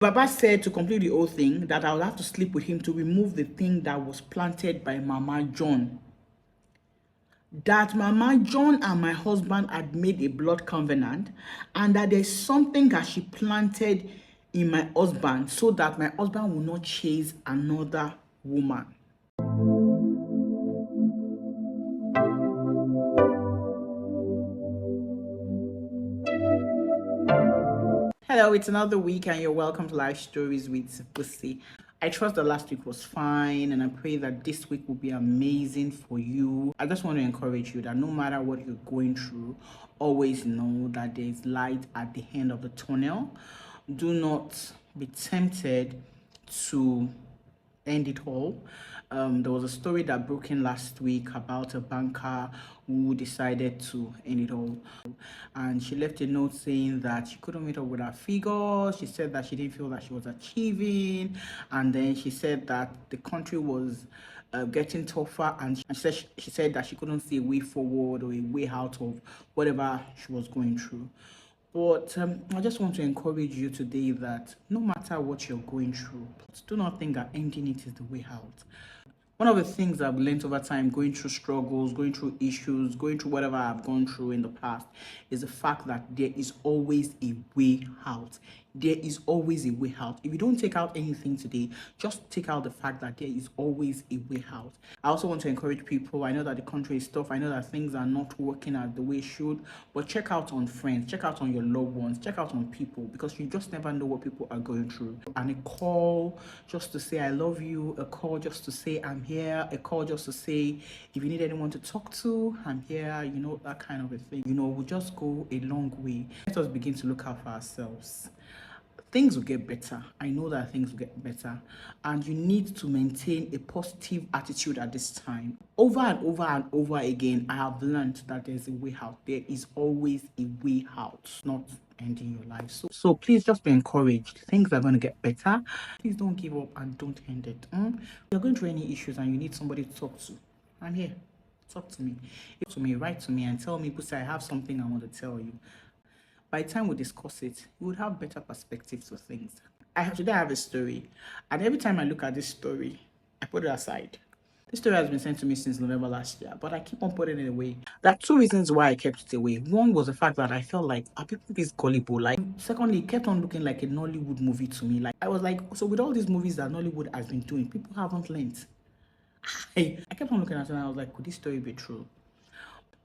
Baba said to complete the whole thing that I would have to sleep with him to remove the thing that was planted by Mama John. That Mama John and my husband had made a blood covenant, and that there's something that she planted in my husband so that my husband will not chase another woman. Hello, it's another week and you're welcome to Life Stories with Bussy. I trust that last week was fine and I pray that this week will be amazing for you. I just want to encourage you that no matter what you're going through, always know that there is light at the end of the tunnel. Do not be tempted to end it all. There was a story that broke in last week about a banker who decided to end it all, and she left a note saying that she couldn't meet up with her figures. She said that she didn't feel that she was achieving, and then she said that the country was getting tougher, and she said that she couldn't see a way forward or a way out of whatever she was going through. But I just want to encourage you today that no matter what you're going through, do not think that ending it is the way out. One of the things I've learned over time, going through struggles, going through issues, going through whatever I've gone through in the past, is the fact that there is always a way out. There is always a way out. If you don't take out anything today, just take out the fact that there is always a way out. I also want to encourage people. I know that the country is tough. I know that things are not working as the way it should, but check out on friends, check out on your loved ones, check out on people, because you just never know what people are going through. And a call just to say I love you, a call just to say I'm here, a call just to say if you need anyone to talk to, I'm here, you know, that kind of a thing, you know, will just go a long way. Let us begin to look out for ourselves. Things will get better. I know that things will get better, and you need to maintain a positive attitude at this time. Over and over and over again, I have learned that there's a way out. There is always a way out, not ending your life. So please just be encouraged. Things are going to get better. Please don't give up and don't end it. If you're going through any issues and you need somebody to talk to, I'm here. Talk to me. Write to me and tell me, Bussy, I have something I want to tell you. By the time we discuss it, you would have better perspectives for things. Today I have a story, and every time I look at this story, I put it aside. This story has been sent to me since November last year, but I keep on putting it away. There are two reasons why I kept it away. One was the fact that I felt like, are people this gullible? Secondly, it kept on looking like a Nollywood movie to me. I was like, so with all these movies that Nollywood has been doing, people haven't learned. I kept on looking at it and I was like, could this story be true?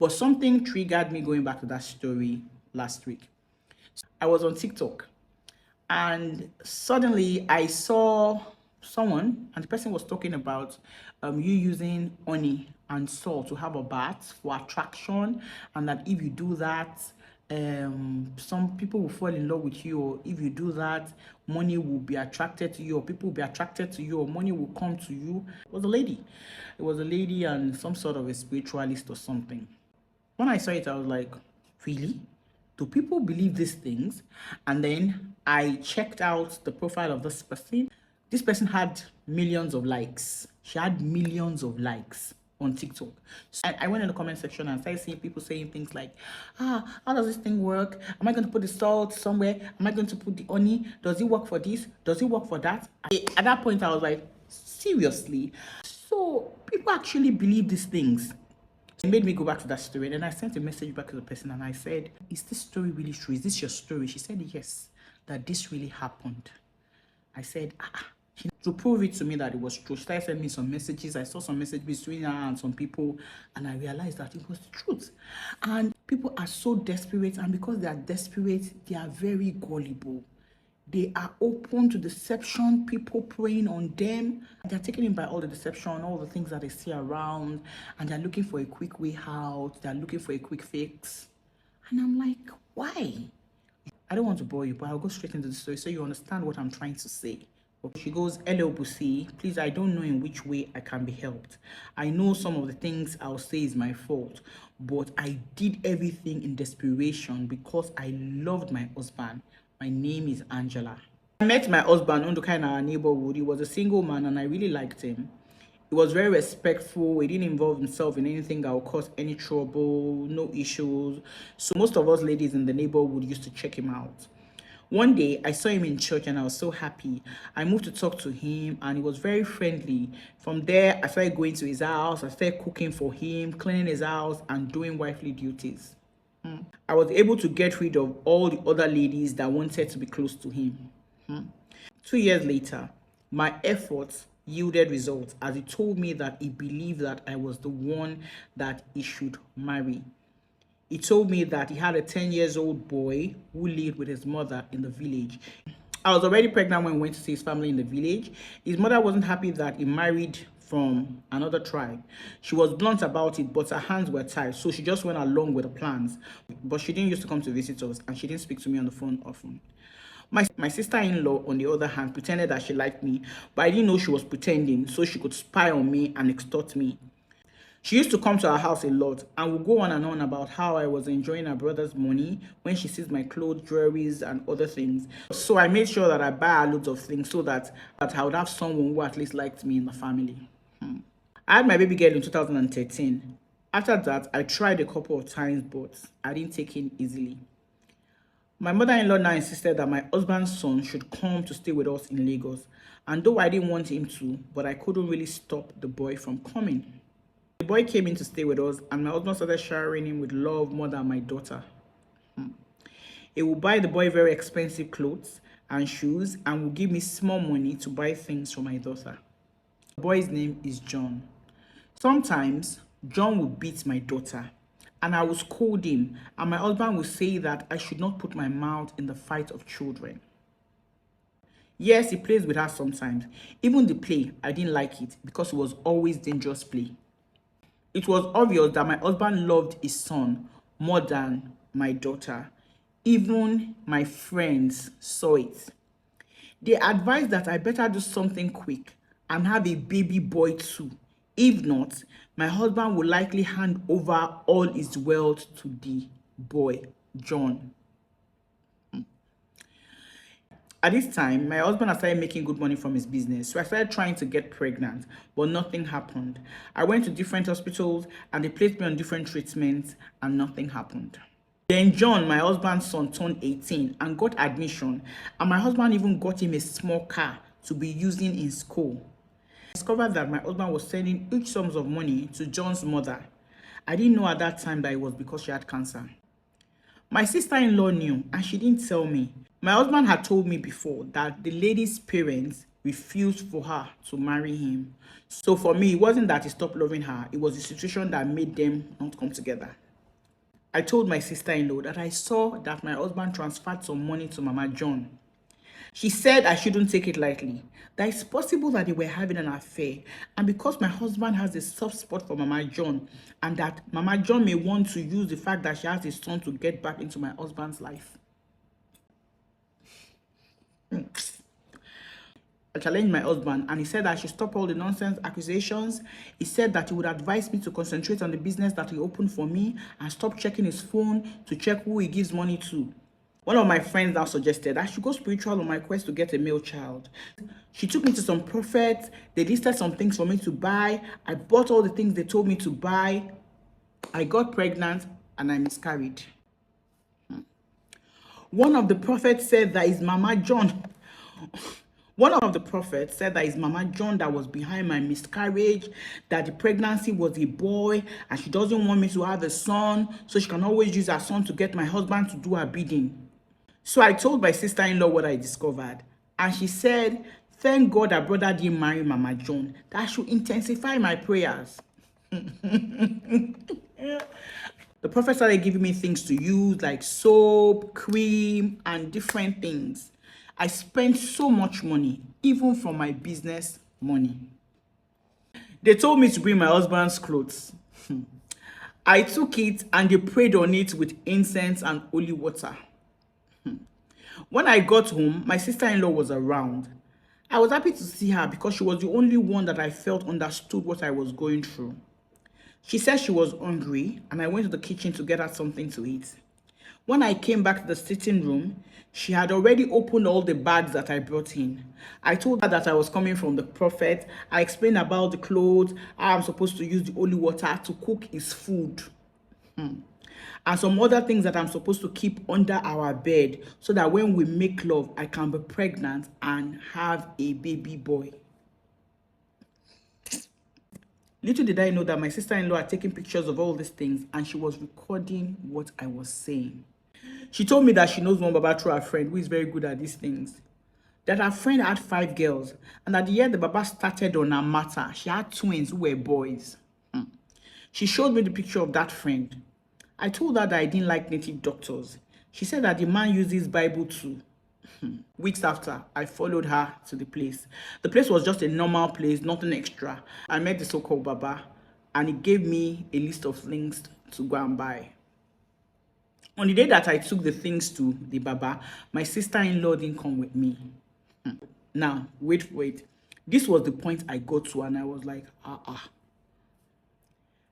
But something triggered me going back to that story last week. I was on TikTok and suddenly I saw someone, and the person was talking about you using honey and salt to have a bath for attraction, and that if you do that, some people will fall in love with you, or if you do that, money will be attracted to you, or people will be attracted to you, or money will come to you. It was a lady and some sort of a spiritualist or something. When I saw it, I was like, really? Do people believe these things? And then I checked out the profile of this person. This person had millions of likes. She had millions of likes on TikTok. So I went in the comment section and started seeing people saying things like, how does this thing work? Am I going to put the salt somewhere? Am I going to put the honey? Does it work for this? Does it work for that? At that point, I was like, seriously? So people actually believe these things. It made me go back to that story, and then I sent a message back to the person and I said, is this story really true? Is this your story? She said yes, that this really happened. I said, to prove it to me that it was true, she started sending me some messages. I saw some messages between her and some people, and I realized that it was the truth. And people are so desperate, and because they are desperate, they are very gullible. They are open to deception, people preying on them. They're taken in by all the deception, all the things that they see around, and they're looking for a quick way out. They're looking for a quick fix. And I'm like, why? I don't want to bore you, but I'll go straight into the story so you understand what I'm trying to say. She goes, hello, Bussy. Please, I don't know in which way I can be helped. I know some of the things I'll say is my fault, but I did everything in desperation because I loved my husband. My name is Angela. I met my husband Unduka in our neighborhood. He was a single man and I really liked him. He was very respectful. He didn't involve himself in anything that would cause any trouble, no issues. So most of us ladies in the neighborhood used to check him out. One day, I saw him in church and I was so happy. I moved to talk to him and he was very friendly. From there, I started going to his house. I started cooking for him, cleaning his house, and doing wifely duties. I was able to get rid of all the other ladies that wanted to be close to him. 2 years later, my efforts yielded results as he told me that he believed that I was the one that he should marry. He told me that he had a 10-year-old boy who lived with his mother in the village. I was already pregnant when we went to see his family in the village. His mother wasn't happy that he married from another tribe. She was blunt about it, but her hands were tied, so she just went along with the plans. But she didn't used to come to visit us, and she didn't speak to me on the phone often. My sister-in-law, on the other hand, pretended that she liked me, but I didn't know she was pretending, so she could spy on me and extort me. She used to come to our house a lot and would go on and on about how I was enjoying her brother's money when she sees my clothes, jewelries, and other things. So I made sure that I buy her loads of things so that I would have someone who at least liked me in the family. I had my baby girl in 2013. After that, I tried a couple of times, but I didn't take in easily. My mother-in-law now insisted that my husband's son should come to stay with us in Lagos. And though I didn't want him to, but I couldn't really stop the boy from coming. The boy came in to stay with us, and my husband started showering him with love more than my daughter. He would buy the boy very expensive clothes and shoes and would give me small money to buy things for my daughter. The boy's name is John. Sometimes, John would beat my daughter, and I would scold him, and my husband would say that I should not put my mouth in the fight of children. Yes, he plays with her sometimes. Even the play, I didn't like it because it was always dangerous play. It was obvious that my husband loved his son more than my daughter. Even my friends saw it. They advised that I better do something quick and have a baby boy too. If not, my husband would likely hand over all his wealth to the boy, John. At this time, my husband had started making good money from his business, so I started trying to get pregnant, but nothing happened. I went to different hospitals and they placed me on different treatments and nothing happened. Then John, my husband's son, turned 18 and got admission, and my husband even got him a small car to be using in school. I discovered that my husband was sending huge sums of money to John's mother. I didn't know at that time that it was because she had cancer. My sister-in-law knew, and she didn't tell me. My husband had told me before that the lady's parents refused for her to marry him. So for me, it wasn't that he stopped loving her. It was the situation that made them not come together. I told my sister-in-law that I saw that my husband transferred some money to Mama John. She said I shouldn't take it lightly, that it's possible that they were having an affair, and because my husband has a soft spot for Mama John, and that Mama John may want to use the fact that she has a son to get back into my husband's life. I challenged my husband and he said I should stop all the nonsense accusations. He said that he would advise me to concentrate on the business that he opened for me and stop checking his phone to check who he gives money to. One of my friends now suggested I should go spiritual on my quest to get a male child. She took me to some prophets. They listed some things for me to buy. I bought all the things they told me to buy. I got pregnant and I miscarried. One of the prophets said that it's Mama John. One of the prophets said that it's Mama John that was behind my miscarriage, that the pregnancy was a boy, and she doesn't want me to have a son, so she can always use her son to get my husband to do her bidding. So I told my sister-in-law what I discovered, and she said, thank God her brother didn't marry Mama John, that I should intensify my prayers. The prophet started giving me things to use like soap, cream, and different things. I spent so much money, even from my business money. They told me to bring my husband's clothes. I took it and they prayed on it with incense and holy water. When I got home, my sister-in-law was around. I was happy to see her because she was the only one that I felt understood what I was going through. She said she was hungry, and I went to the kitchen to get her something to eat. When I came back to the sitting room, she had already opened all the bags that I brought in. I told her that I was coming from the prophet. I explained about the clothes, how I'm supposed to use the holy water to cook his food. and some other things that I'm supposed to keep under our bed so that when we make love, I can be pregnant and have a baby boy. Little did I know that my sister-in-law had taken pictures of all these things and she was recording what I was saying. She told me that she knows one Baba through her friend who is very good at these things. That her friend had 5 girls, and at the year the Baba started on her matter, she had twins who were boys. She showed me the picture of that friend. I told her that I didn't like native doctors. She said that the man uses Bible too. Weeks after, I followed her to the place. The place was just a normal place, nothing extra. I met the so-called Baba, and he gave me a list of things to go and buy. On the day that I took the things to the Baba, my sister-in-law didn't come with me. Now, wait. This was the point I got to, and I was like,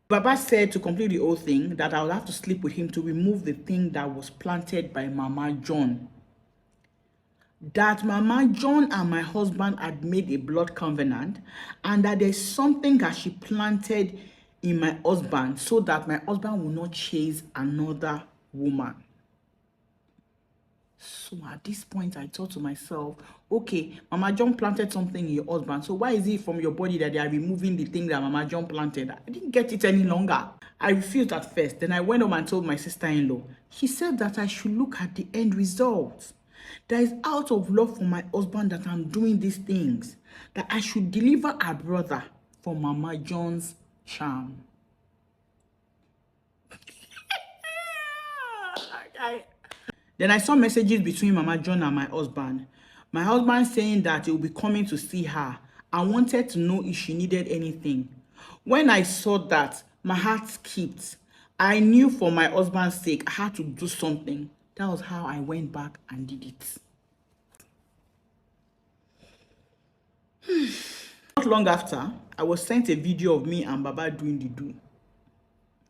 Baba said to complete the whole thing that I would have to sleep with him to remove the thing that was planted by Mama John. That Mama John and my husband had made a blood covenant, and that there's something that she planted in my husband so that my husband will not chase another woman. So at this point, I thought to myself, okay, Mama John planted something in your husband. So why is it from your body that they are removing the thing that Mama John planted? I didn't get it any longer. I refused at first. Then I went home and told my sister-in-law. She said that I should look at the end result. That is out of love for my husband that I'm doing these things. That I should deliver a brother for Mama John's charm. Then I saw messages between Mama John and my husband. My husband saying that he will be coming to see her. I wanted to know if she needed anything. When I saw that, my heart skipped. I knew for my husband's sake, I had to do something. That was how I went back and did it. Not long after, I was sent a video of me and Baba doing the do.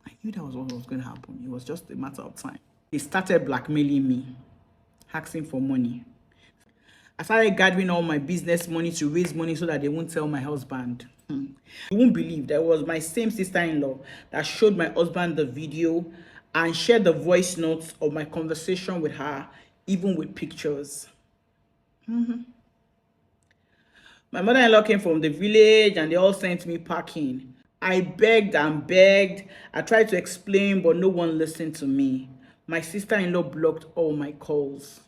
I knew that was what was going to happen. It was just a matter of time. They started blackmailing me, asking for money. I started gathering all my business money to raise money so that they won't tell my husband. You won't believe that it was my same sister-in-law that showed my husband the video and shared the voice notes of my conversation with her, even with pictures. My mother-in-law came from the village and they all sent me packing. I begged and begged. I tried to explain, but no one listened to me. My sister-in-law blocked all my calls.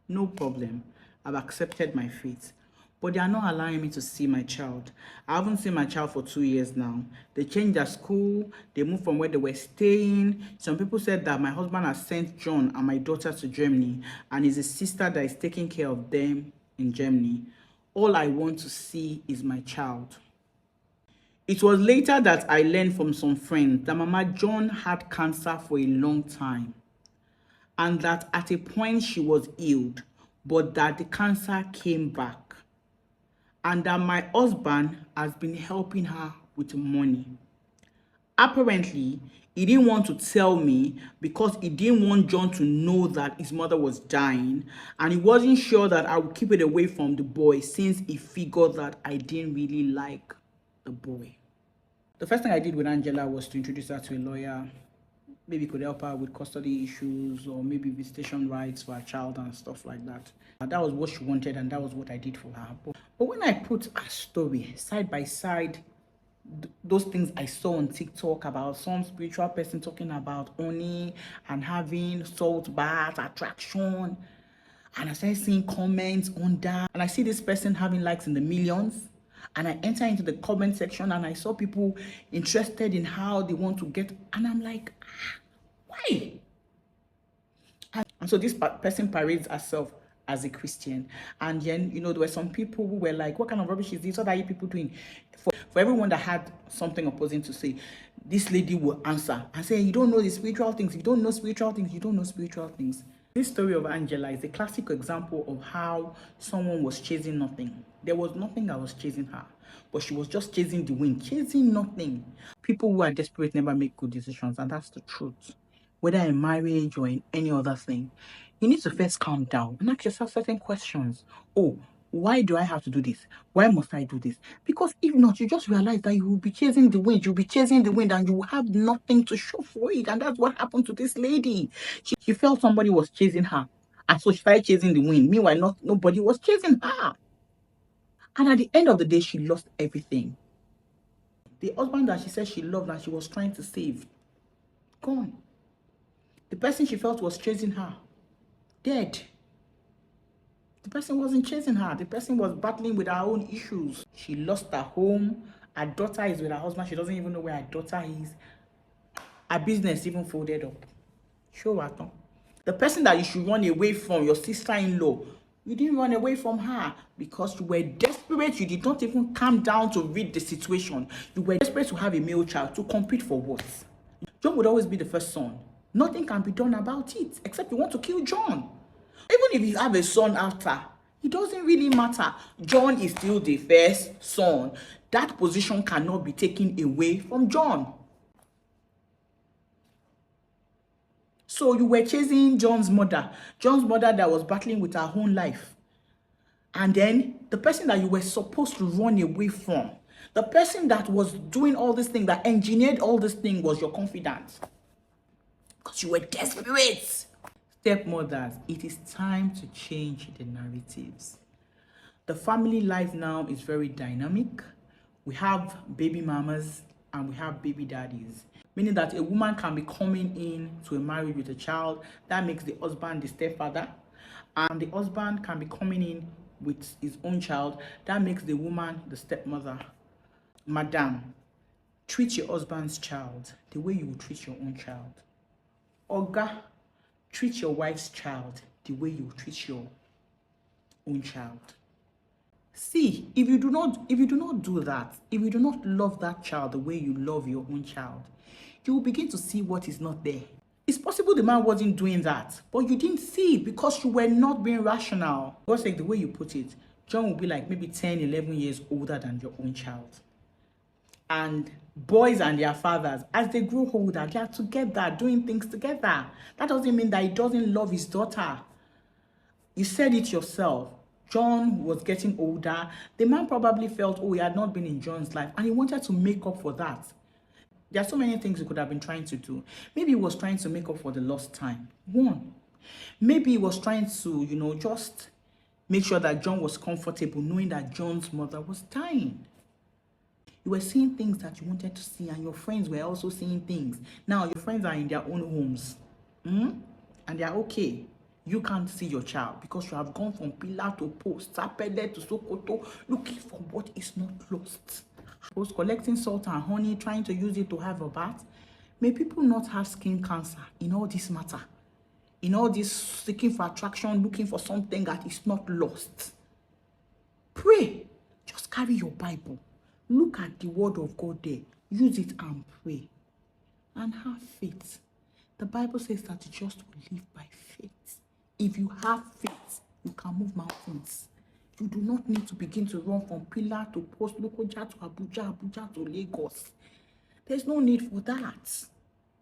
No problem. I've accepted my fate. But they are not allowing me to see my child. I haven't seen my child for 2 years now. They changed their school. They moved from where they were staying. Some people said that my husband has sent John and my daughter to Germany, and it's a sister that is taking care of them in Germany. All I want to see is my child. It was later that I learned from some friends that Mama John had cancer for a long time, and that at a point she was healed, but that the cancer came back, and that my husband has been helping her with money. Apparently, he didn't want to tell me because he didn't want John to know that his mother was dying, and he wasn't sure that I would keep it away from the boy since he figured that I didn't really like the boy. The first thing I did with Angela was to introduce her to a lawyer. Maybe could help her with custody issues or maybe visitation rights for her child and stuff like that. That was what she wanted, and that was what I did for her. But when I put her story side by side, those things I saw on TikTok about some spiritual person talking about honey and having salt bath attraction, and I started seeing comments on that, and I see this person having likes in the millions, and I enter into the comment section and I saw people interested in how they want to get, and I'm like, why? And so this person parades herself as a Christian, and then there were some people who were like, what kind of rubbish is this? What are you people doing? For everyone that had something opposing to say, this lady will answer and say, you don't know the spiritual things. You don't know spiritual things. You don't know spiritual things. This story of Angela is a classic example of how someone was chasing nothing. There was nothing that was chasing her, but she was just chasing the wind, chasing nothing. People who are desperate never make good decisions, and that's the truth. Whether in marriage or in any other thing, you need to first calm down and ask yourself certain questions. Oh, what is it that I want? What is it that I want? Why do I have to do this? Why must I do this? Because if not, you just realize that you will be chasing the wind. You'll be chasing the wind and you will have nothing to show for it. And that's what happened to this lady. She felt somebody was chasing her. And so she started chasing the wind. Meanwhile, nobody was chasing her. And at the end of the day, she lost everything. The husband that she said she loved and she was trying to save, gone. The person she felt was chasing her, dead. The person wasn't chasing her. The person was battling with her own issues. She lost her home. Her daughter is with her husband. She doesn't even know where her daughter is. Her business even folded up. Show what? The person that you should run away from, your sister-in-law, you didn't run away from her because you were desperate. You did not even calm down to read the situation. You were desperate to have a male child. To compete for what? John would always be the first son. Nothing can be done about it except you want to kill John. Even if you have a son after, it doesn't really matter. John is still the first son. That position cannot be taken away from John. So you were chasing John's mother that was battling with her own life. And then the person that you were supposed to run away from, the person that was doing all this thing, that engineered all this thing, was your confidant. Because you were desperate. Stepmothers, it is time to change the narratives. The family life now is very dynamic. We have baby mamas and we have baby daddies, meaning that a woman can be coming in to a marriage with a child. That makes the husband the stepfather, and the husband can be coming in with his own child. That makes the woman the stepmother. Madam, treat your husband's child the way you would treat your own child. Oga, treat your wife's child the way you treat your own child. See, if you do not do that, if you do not love that child the way you love your own child, you will begin to see what is not there. It's possible the man wasn't doing that, but you didn't see it because you were not being rational. God's sake, the way you put it, John will be like maybe 10, 11 years older than your own child. And boys and their fathers, as they grow older, they are together, doing things together. That doesn't mean that he doesn't love his daughter. You said it yourself. John was getting older. The man probably felt, oh, he had not been in John's life, and he wanted to make up for that. There are so many things he could have been trying to do. Maybe he was trying to make up for the lost time. One. Maybe he was trying to, just make sure that John was comfortable, knowing that John's mother was dying. You were seeing things that you wanted to see, and your friends were also seeing things. Now, your friends are in their own homes, and they are okay. You can't see your child because you have gone from pillar to post, Sapele to Sokoto, looking for what is not lost. I was collecting salt and honey, trying to use it to have a bath. May people not have skin cancer in all this matter. In all this seeking for attraction, looking for something that is not lost. Pray. Just carry your Bible. Look at the word of God there. Use it and pray. And have faith. The Bible says that the just will live by faith. If you have faith, you can move mountains. You do not need to begin to run from pillar to post, Lokoja to Abuja, Abuja to Lagos. There's no need for that.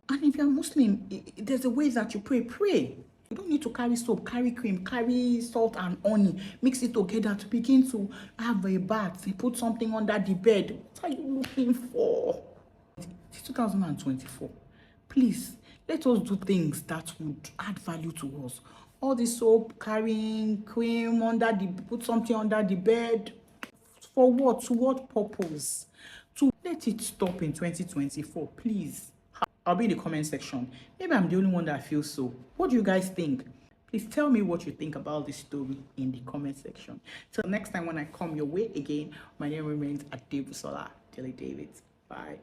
And if you're Muslim, there's a way that you pray. Pray. You don't need to carry soap, carry cream, carry salt and honey, mix it together to begin to have a bath. You put something under the bed. What are you looking for? It's 2024. Please, let us do things that would add value to us. All the soap, carrying cream put something under the bed. For what? To what purpose? To let it stop in 2024, please. I'll be in the comment section. Maybe I'm the only one that feels so. What do you guys think? Please tell me what you think about this story in the comment section. Till next time when I come your way again, my name remains Adebusola Daily David. Bye.